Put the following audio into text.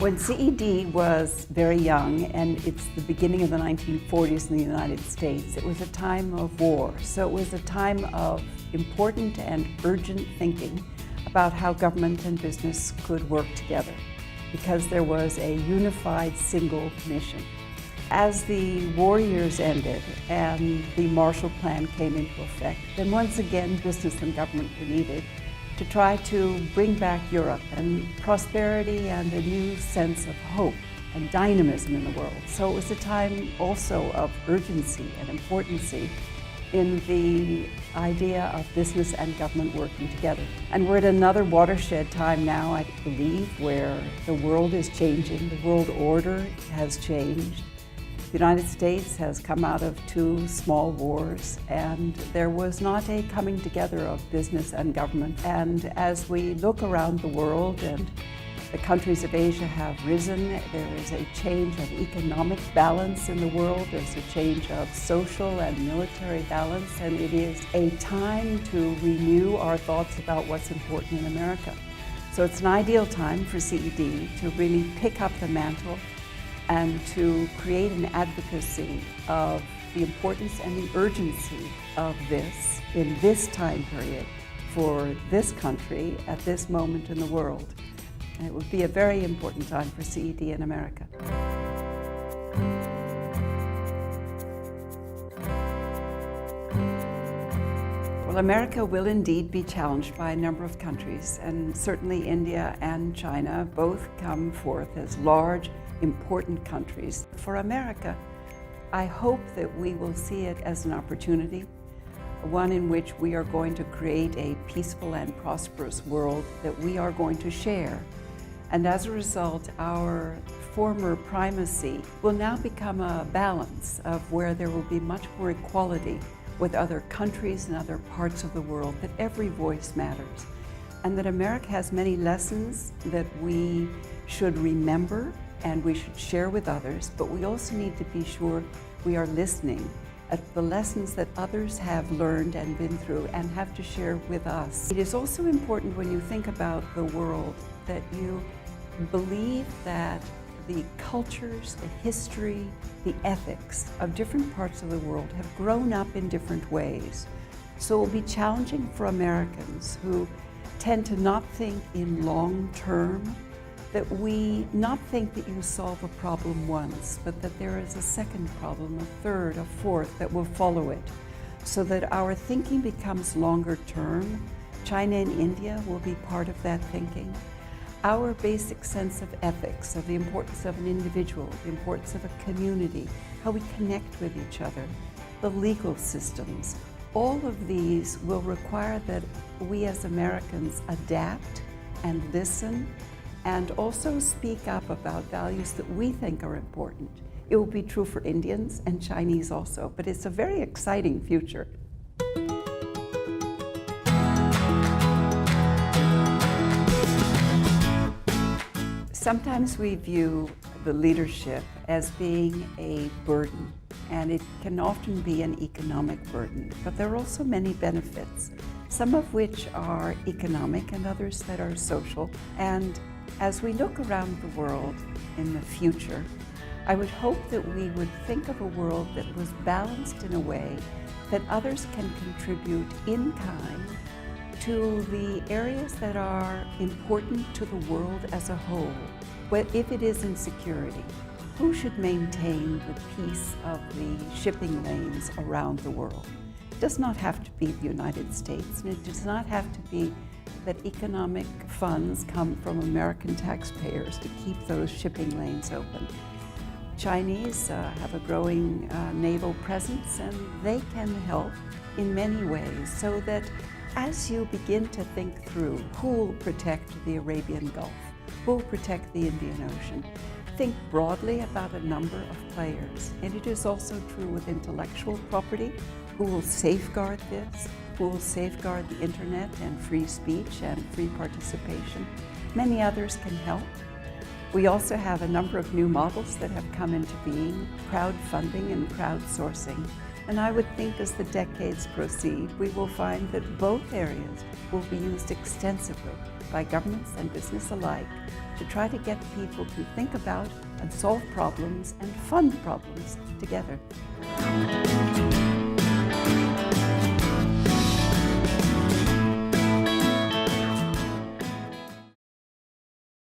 When CED was very young, and it's the beginning of the 1940s in the United States, it was a time of war. So it was a time of important and urgent thinking about how government and business could work together, because there was a unified single mission. As the war years ended and the Marshall Plan came into effect, then once again business and government were needed to try to bring back Europe and prosperity and a new sense of hope and dynamism in the world. So it was a time also of urgency and importancy in the idea of business and government working together. And we're at another watershed time now, I believe, where the world is changing, the world order has changed. The United States has come out of two small wars, and there was not a coming together of business and government. And as we look around the world and the countries of Asia have risen, there is a change of economic balance in the world, there's a change of social and military balance, and it is a time to renew our thoughts about what's important in America. So it's an ideal time for CED to really pick up the mantle and to create an advocacy of the importance and the urgency of this in this time period for this country at this moment in the world. And it would be a very important time for CED in America. Well, America will indeed be challenged by a number of countries, and certainly India and China both come forth as large, important countries. For America, I hope that we will see it as an opportunity, one in which we are going to create a peaceful and prosperous world that we are going to share. And as a result, our former primacy will now become a balance of where there will be much more equality with other countries and other parts of the world, that every voice matters. And that America has many lessons that we should remember and we should share with others, but we also need to be sure we are listening at the lessons that others have learned and been through and have to share with us. It is also important when you think about the world that you believe that the cultures, the history, the ethics of different parts of the world have grown up in different ways. So it will be challenging for Americans who tend to not think in long term, that we not think that you solve a problem once, but that there is a second problem, a third, a fourth that will follow it, so that our thinking becomes longer term. China and India will be part of that thinking. Our basic sense of ethics, of the importance of an individual, the importance of a community, how we connect with each other, the legal systems, all of these will require that we as Americans adapt and listen and also speak up about values that we think are important. It will be true for Indians and Chinese also, but it's a very exciting future. Sometimes we view the leadership as being a burden, and it can often be an economic burden, but there are also many benefits, some of which are economic and others that are social. And as we look around the world in the future, I would hope that we would think of a world that was balanced in a way that others can contribute in kind to the areas that are important to the world as a whole. But if it is insecurity, who should maintain the peace of the shipping lanes around the world? It does not have to be the United States, and it does not have to be that economic funds come from American taxpayers to keep those shipping lanes open. Chinese have a growing naval presence, and they can help in many ways, so that as you begin to think through who will protect the Arabian Gulf, who will protect the Indian Ocean, think broadly about a number of players. And it is also true with intellectual property. Who will safeguard this? Who will safeguard the internet and free speech and free participation? Many others can help. We also have a number of new models that have come into being, crowdfunding and crowdsourcing. And I would think as the decades proceed, we will find that both areas will be used extensively by governments and business alike to try to get people to think about and solve problems and fund problems together.